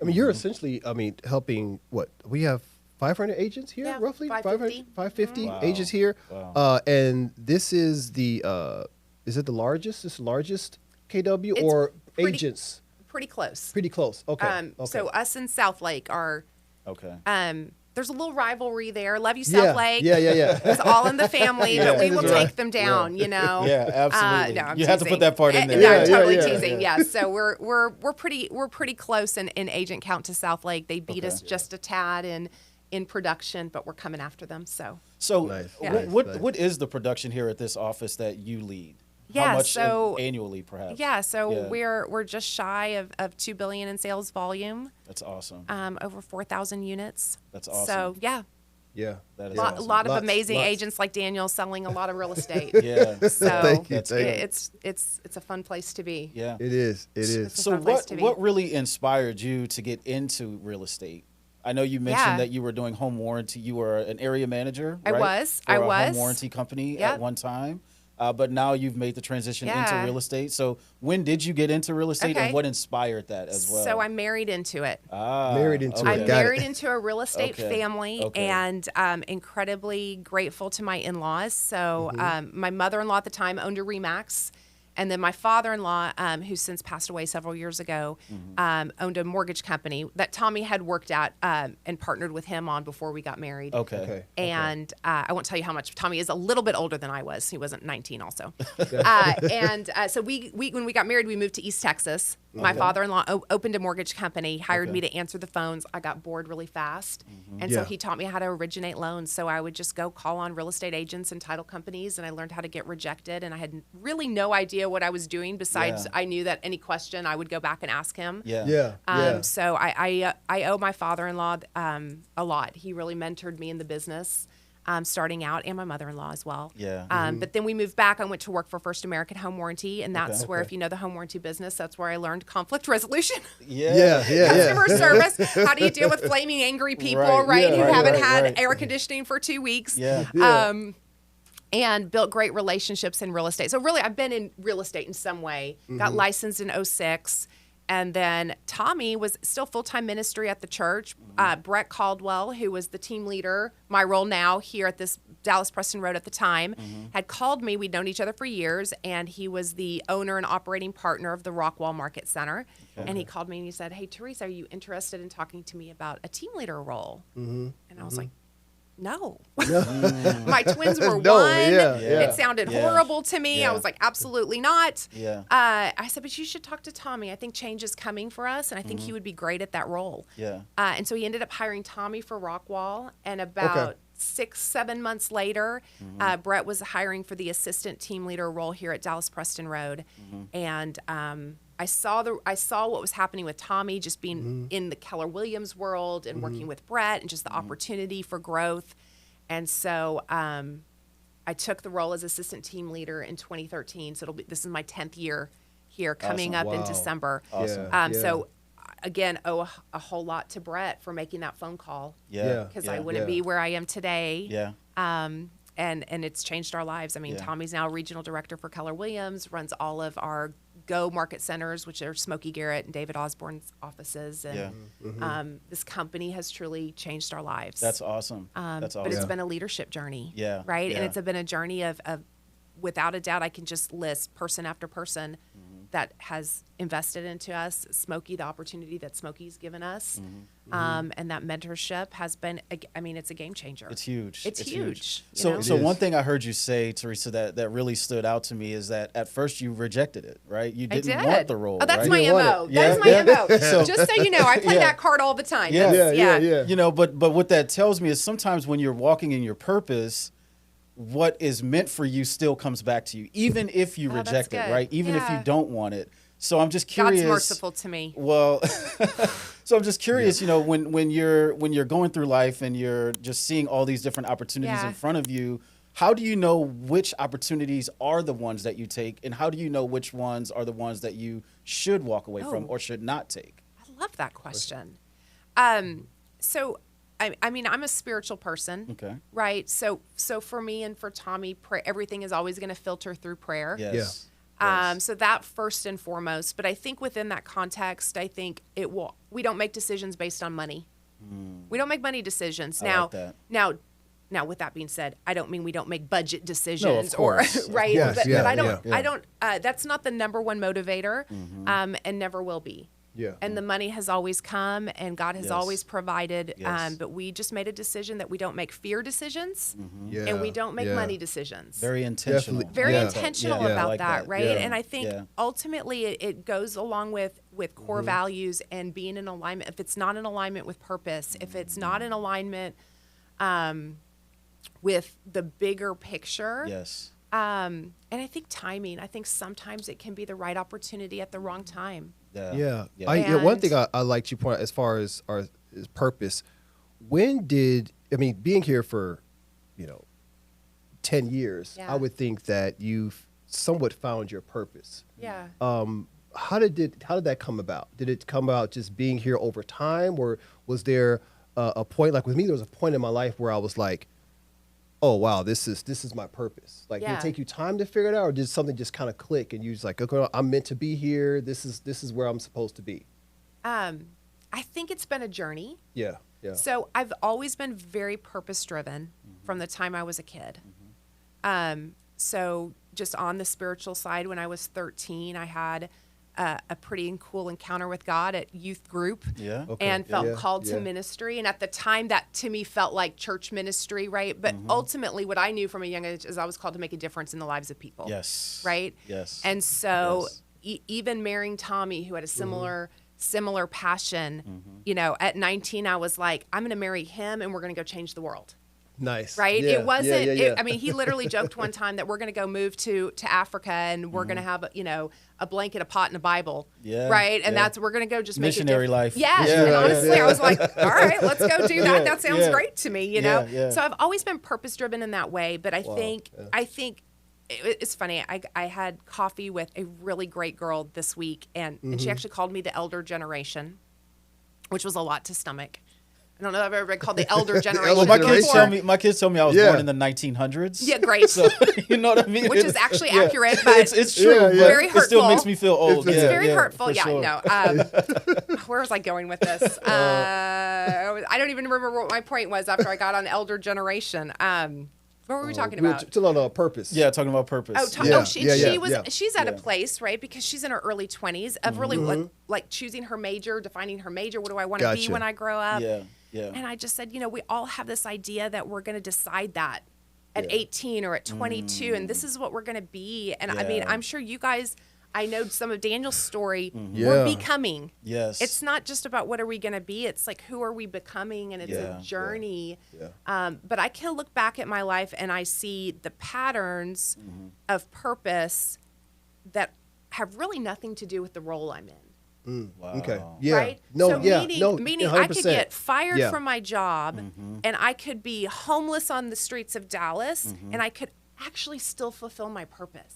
I mean, you're essentially, helping what? We have 500 agents here, Yeah, roughly? 550. 550 Wow. agents here. Wow. And this is is it the largest? This largest KW It's or pretty- agents? Pretty close. Pretty close. Okay. Okay. So us and South Lake are, Okay. there's a little rivalry there. Love you, South Lake. Yeah. It's all in the family, but we it will is take right. them down, you know. Yeah, absolutely. No, I'm You have to teasing. put that part in there. No, Yeah, I'm totally yeah. teasing. Yeah. So we're pretty close in agent count to South Lake. They beat us just a tad in production, but we're coming after them. So Nice. What is the production here at this office that you lead? Yeah, How much so- annually, perhaps? yeah, so Yeah. we're just shy of $2 billion in sales volume. That's awesome. Over 4,000 units. That's awesome. So yeah, Yeah. That is a awesome. lot of Lots- amazing lots. agents like Daniel selling a lot of real estate. Yeah. So Thank you. That's Thank great. you. it's a fun place to be. Yeah. It is. It is. It's a So fun place to be. what really inspired you to get into real estate? I know you mentioned Yeah. that you were doing home warranty. You were an area manager, I right? was. For I a home was. warranty company Yep. at one time. But now you've made the transition into Yeah. real estate. So when did you get into real estate Okay. and what inspired that as well? So I'm married into it. Married into okay. it. I'm Got married into a real estate Okay. family Okay. and incredibly grateful to my in-laws. So my mother-in-law at the time owned a Remax. And then my father-in-law, who since passed away several years ago, owned a mortgage company that Tommy had worked at and partnered with him on before we got married. Okay. And I won't tell you how much. Tommy is a little bit older than I was. He wasn't 19 also. So we when we got married, we moved to East Texas. My father-in-law opened a mortgage company, hired me to answer the phones. I got bored really fast. And so Yeah. he taught me how to originate loans. So I would just go call on real estate agents and title companies, and I learned how to get rejected. And I had really no idea what I was doing besides Yeah. I knew that any question I would go back and ask him. Yeah. Yeah. So I owe my father-in-law a lot. He really mentored me in the business starting out, and my mother-in-law as well. Yeah. But then we moved back. I went to work for First American Home Warranty, and that's Okay. where, if you know the home warranty business, that's where I learned conflict resolution, Yeah. customer service. How do you deal with flaming angry people, Right, right? yeah, who right, haven't right, had right. air conditioning for 2 weeks. Yeah. And built great relationships in real estate. So really, I've been in real estate in some way. Got licensed in 2006. And then Tommy was still full-time ministry at the church. Brett Caldwell, who was the team leader, my role now here at this Dallas Preston Road at the time, had called me. We'd known each other for years, and he was the owner and operating partner of the Rockwall Market Center. And he called me and he said, "Hey, Theresa, are you interested in talking to me about a team leader role?" And I was like, no. My twins were No, one. yeah. It sounded Yeah. horrible to me. Yeah. I was like, absolutely not. Yeah. I said, but you should talk to Tommy. I think change is coming for us, and I think he would be great at that role. Yeah. And so he ended up hiring Tommy for Rockwall, and about 6-7 months later, Brett was hiring for the assistant team leader role here at Dallas Preston Road. And I saw what was happening with Tommy, just being in the Keller Williams world and working with Brett, and just the opportunity for growth. And so I took the role as assistant team leader in 2013. So this is my 10th year here, coming Awesome. up in Wow. December. Awesome. So again, owe a whole lot to Brett for making that phone call, Yeah. because yeah. I wouldn't be where I am today. Yeah. And it's changed our lives. I mean, Yeah. Tommy's now regional director for Keller Williams, runs all of our Go market centers, which are Smokey Garrett and David Osborne's offices. And this company has truly changed our lives. That's awesome. That's awesome. But it's been a leadership journey. Yeah, Right? yeah. And it's been a journey of without a doubt, I can just list person after person that has invested into us. Smokey, the opportunity that Smokey's given us, and that mentorship has been, it's a game changer. It's huge. It's huge. you So, know? so It one is. thing I heard you say, Theresa, that really stood out to me is that at first you rejected it, right? You I didn't did. want the role. Oh, that's right? my You didn't want MO. it. That is my Yeah. MO. So- Just so you know, I play Yeah. that card all the time. Yeah. That's- You know, but what that tells me is sometimes when you're walking in your purpose, what is meant for you still comes back to you, even if you Oh, that's reject it, good. right? Even if Yeah. you don't want it. So I'm just curious. God's merciful to me. Well, so I'm just curious, you know, when you're going through life and you're just seeing all these different opportunities Yeah. in front of you, how do you know which opportunities are the ones that you take, and how do you know which ones are the ones that you should walk away from Oh. or should not take? I love that question. So, I mean, I'm a spiritual person. Okay. Right. So for me and for Tommy, everything is always going to filter through prayer. Yes. Yes. So that first and foremost. But I think within that context, I think we don't make decisions based on money. We don't make money decisions. I like that. Now, with that being said, I don't mean we don't make budget decisions course. right. Yes, but, yeah, but I don't. yeah. I don't. That's not the number one motivator, and never will be. Yeah. And the money has always come, and God has Yes. always provided. Yes. But we just made a decision that we don't make fear decisions, Yeah. and we don't make Yeah. money decisions. Very intentional. Definitely. Very Yeah. intentional Yeah, I about like that, right? Yeah. And I think Yeah. ultimately it goes along with core values and being in alignment. If it's not in alignment with purpose, if it's not in alignment with the bigger picture, Yes. and I think timing. I think sometimes it can be the right opportunity at the wrong time. Yeah. Yeah. One And- thing I like you point out as far as our is purpose. When did being here for 10 years? Yeah. I would think that you've somewhat found your purpose. Yeah. How did that come about? Did it come about just being here over time, or was there a point? Like with me, there was a point in my life where I was like, "Oh wow, this is my purpose." Like, did Yeah. it take you time to figure it out, or did something just kind of click and you just like, "Okay, I'm meant to be here. This is where I'm supposed to be." I think it's been a journey. Yeah, yeah. So I've always been very purpose driven from the time I was a kid. So just on the spiritual side, when I was 13, I had a pretty cool encounter with God at youth group. Yeah. Okay. And felt Yeah, called yeah. to ministry. And at the time, that to me felt like church ministry, right? But ultimately, what I knew from a young age is I was called to make a difference in the lives of people. Yes. Right? Yes. And so Yes. Even marrying Tommy, who had a similar passion, at 19, I was like, I'm going to marry him and we're going to go change the world. Nice. Right? Yeah, It wasn't, yeah. he literally joked one time that we're going to go move to Africa and we're going to have, a blanket, a pot, and a Bible. Yeah, Right? And yeah. we're going to go just Missionary make life. Yes. Yeah, And yeah, honestly, yeah. I was like, all right, let's go do that. Yeah, That sounds yeah. great to me, Yeah, yeah. So I've always been purpose driven in that way. But I Wow, think, yeah. it's funny. I had coffee with a really great girl this week, and she actually called me the elder generation, which was a lot to stomach. I don't know if I've ever been called the elder generation Well, my before. kids tell me I was Yeah. born in the 1900s. Yeah, great. So you know what I mean? Which is actually accurate, but it's true. Yeah, but yeah. Very It still hurtful. makes me feel old. It's yeah, very yeah, hurtful. for Yeah, sure. no. Where was I going with this? I don't even remember what my point was after I got on elder generation. What were we talking We were about? still on purpose. Yeah, talking about purpose. Yeah, She's at a Yeah. place, right? Because she's in her early 20s of really like choosing her major, defining her major. What do I want to be Gotcha. when I grow up? Yeah, yeah. And I just said, we all have this idea that we're going to decide that at 18 or at 22, and this is what we're going to be. And I mean, Yeah. I'm sure you guys, I know some of Daniel's story, Yeah. we're becoming. Yes. It's not just about what are we going to be. It's like, who are we becoming? And it's Yeah, a journey. Yeah. But I can look back at my life and I see the patterns of purpose that have really nothing to do with the role I'm in. Wow. Okay. Yeah. Right? No. So yeah. meaning I could 100%. get fired Yeah. from my job and I could be homeless on the streets of Dallas and I could actually still fulfill my purpose.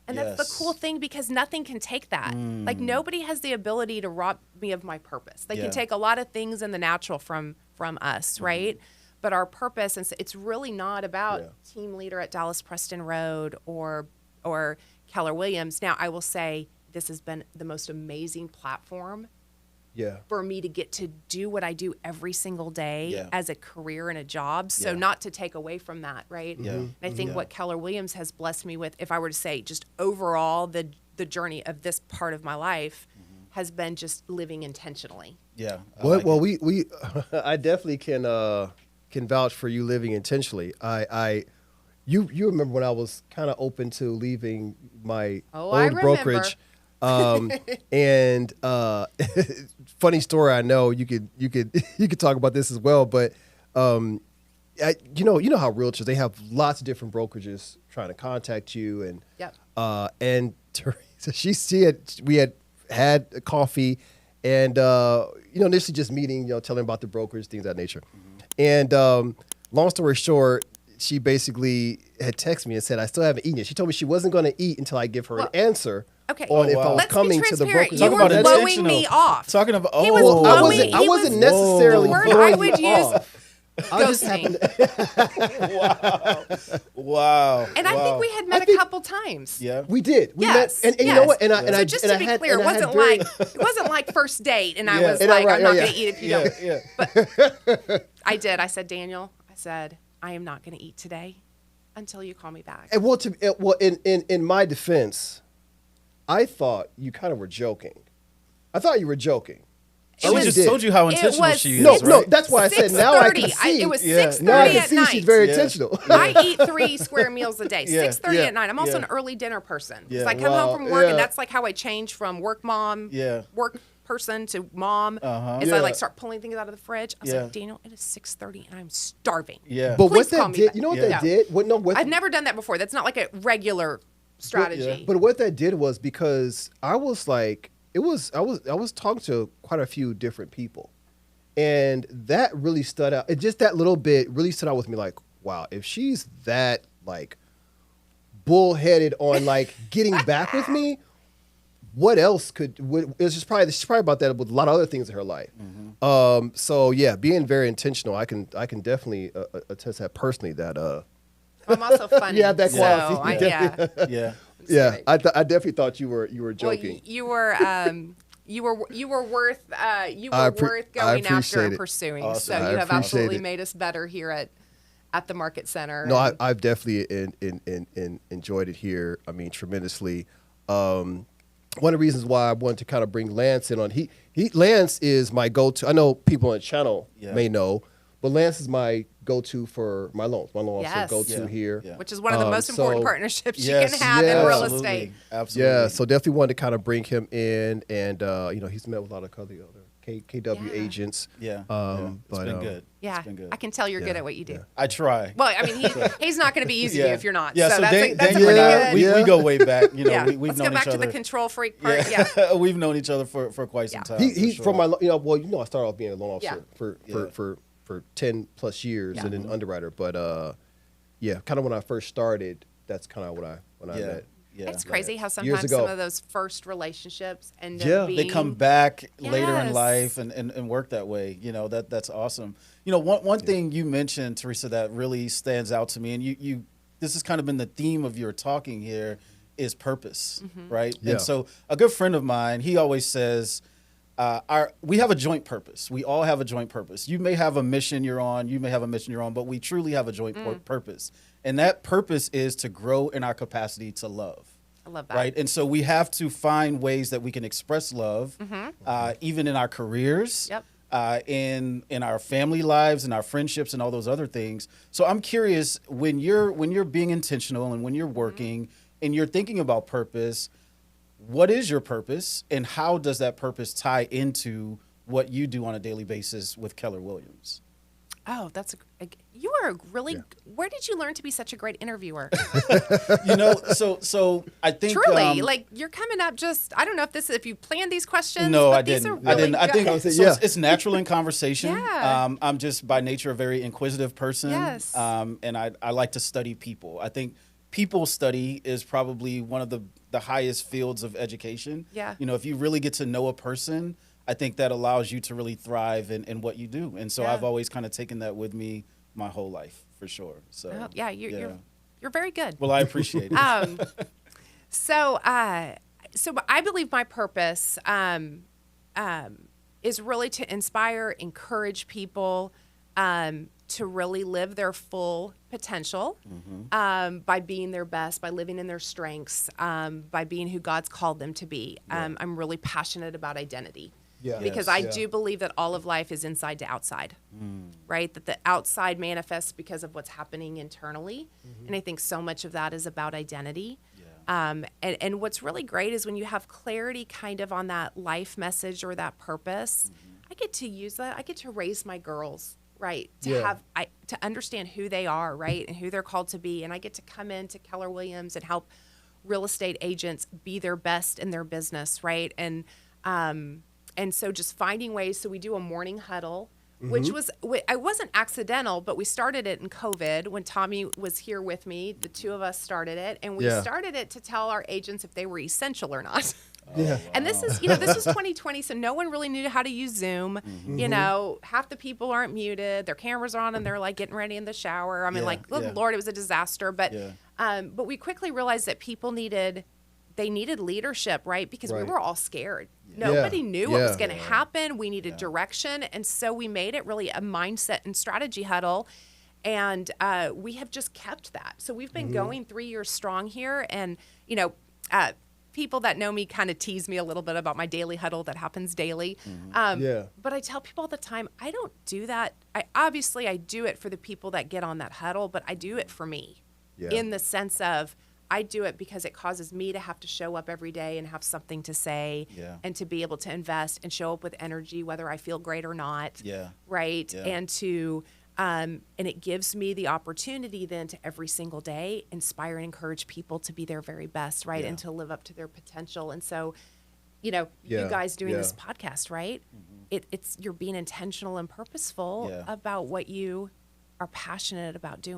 And that's Yes. the cool thing because nothing can take that. Like nobody has the ability to rob me of my purpose. They Yeah. can take a lot of things in the natural from us, right? But our purpose, and so it's really not about team leader at Dallas Preston Road or Keller Williams. Now, I will say this has been the most amazing platform Yeah. for me to get to do what I do every single day Yeah. as a career and a job. So Yeah. not to take away from that, right? Yeah. And I think Yeah. what Keller Williams has blessed me with, if I were to say just overall the journey of this part of my life has been just living intentionally. Yeah. I Well, like well, it. we I definitely can vouch for you living intentionally. You remember when I was kind of open to leaving my Oh, I old remember. brokerage, and funny story. I know you could talk about this as well, but you know how realtors, they have lots of different brokerages trying to contact you, and Yep. and Teresa, we had a coffee, and initially just meeting, telling about the brokers, things of that nature, and long story short, she basically had texted me and said, I still haven't eaten yet. She told me she wasn't going to eat until I give her an answer Okay. on if wow. I was Let's be coming to the transparent. brokerage. You Talk were about blowing intentional. me off. Talking about He was I blowing- wasn't he was- necessarily the word blowing I would you use- off. I just happened Wow. And I think we had met a couple times. Yeah. we did. We Yes, met, and you yes. know what? And I, and So I, just and to I be had, clear, and it I had wasn't very- like it wasn't like first date, and I Yeah. was And like, right, I'm not yeah. going to eat if you don't. Yeah. I did. I said, Daniel, I am not going to eat today until you call me back. And in my defense, I thought you kind of were joking. I thought you were joking. She was- just told you how it intentional was she is, No, right? no, that's why I said now I can 6:30. see. It was Yeah. 6:30 Now I can at see night. she's very Yeah. intentional. I eat 3 square meals a day. Yeah. 6:30 Yeah. at night. I'm also Yeah. an early dinner person. Yeah. Because I come Wow. home from work, and Yeah. that's like how I change from work mom, Yeah. work person to mom. Is Yeah. I like start pulling things out of the fridge. I was Yeah. like, Daniel, it is 6:30 and I'm starving. Yeah. But Please what call that me did, back. you know what Yeah. that did? I've never done that before. That's not like a regular strategy. But what that did was because I was like, I was talking to quite a few different people, and that really stood out. It just that little bit really stood out with me. Like, wow, if she's that like bullheaded on like getting back with me, what else it's just probably she's probably about that with a lot of other things in her life. So yeah, being very intentional, I can definitely attest that personally. That I'm also funny. Yeah, that so quality. yeah. Yeah. yeah, I definitely thought you were Well, joking. you were worth I worth going after appreciate and it. pursuing. Awesome. So I you have appreciate absolutely it. made us better here at the Market Center. No, And I've definitely enjoyed it here. I mean, tremendously. One of the reasons why I wanted to kind of bring Lance in on Lance is my go-to. I know people on the channel may know, but Lance is my go-to for my loans. My loan officer Yes. go-to Yeah. here. Yeah. which is one of the most important so- partnerships Yes. you can have in real Absolutely. estate. Absolutely. Yeah, so definitely wanted to kind of bring him in, and he's met with a lot of other KW Yeah. agents. Yeah. Um, It's but, been good. Yeah, It's been good. I can tell you're good Yeah. at what you do. Yeah. I try. Well, I mean, he's not going to be easy to you if you're not. Yeah, so that's Dan- a pretty Daniel and I, good. we go way back. You know, yeah. we've Let's known go back each to other. the control freak part. Yeah. We've known each other for quite some time. He's for from sure. I started off being a loan officer Yeah. for 10 plus years Yeah. and an underwriter. But kind of when I first started, that's kind of when I Yeah. met. Yeah. It's crazy how Years sometimes ago. some of those first relationships end Yeah. up being. They come back later in Yes. life and work that way. You know, that's awesome. You know, one thing you mentioned, Theresa, that really stands out to me, and you this has kind of been the theme of your talking here, is purpose, right? Yeah. And so a good friend of mine, he always says, we have a joint purpose. We all have a joint purpose. You may have a mission you're on, but we truly have a joint purpose. And that purpose is to grow in our capacity to love. I love that. Right. And so we have to find ways that we can express love, even in our careers, Yep. in our family lives and our friendships and all those other things. So I'm curious, when you're being intentional and when you're working and you're thinking about purpose, what is your purpose and how does that purpose tie into what you do on a daily basis with Keller Williams? Oh, you are really. Where did you learn to be such a great interviewer? You know, so I think Truly, like you're coming up. I don't know if you planned these questions. No, but I these are didn't. I really didn't. I think good. so it's natural in conversation. Yeah. I'm just by nature a very inquisitive person. Yes. And I like to study people. I think people study is probably one of the highest fields of education. Yeah. You know, if you really get to know a person, I think that allows you to really thrive in what you do. And so Yeah. I've always kind of taken that with me my whole life, for sure. So Oh, yeah, you're very good. Well, I appreciate it. So I believe my purpose is really to inspire, encourage people to really live their full potential by being their best, by living in their strengths, by being who God's called them to be. I'm really passionate about identity. Yeah. Because I do believe that all of life is inside to outside, right? That the outside manifests because of what's happening internally. And I think so much of that is about identity. And what's really great is when you have clarity kind of on that life message or that purpose, I get to use that. I get to raise my girls, right? To understand who they are, right? And who they're called to be. And I get to come into Keller Williams and help real estate agents be their best in their business, right? And so just finding ways. So we do a morning huddle, which I wasn't accidental, but we started it in COVID when Tommy was here with me. The two of us started it, and we started it to tell our agents if they were essential or not. Yeah. And this is, this was 2020, so no one really knew how to use Zoom. Half the people aren't muted, their cameras are on, and they're like getting ready in the shower. I mean, good Lord, it was a disaster. But but we quickly realized that people needed leadership, right? Because we were all scared. Nobody knew what was going to happen. We needed direction, and so we made it really a mindset and strategy huddle. And we have just kept that. So we've been going 3 years strong here, and people that know me kind of tease me a little bit about my daily huddle that happens daily. But I tell people all the time, I don't do that. I do it for the people that get on that huddle, but I do it for me in the sense of I do it because it causes me to have to show up every day and have something to say and to be able to invest and show up with energy, whether I feel great or not. Right. And to, and it gives me the opportunity then to every single day inspire and encourage people to be their very best, right? And to live up to their potential. And so, you guys doing this podcast, right? It's you're being intentional and purposeful about what you are passionate about doing.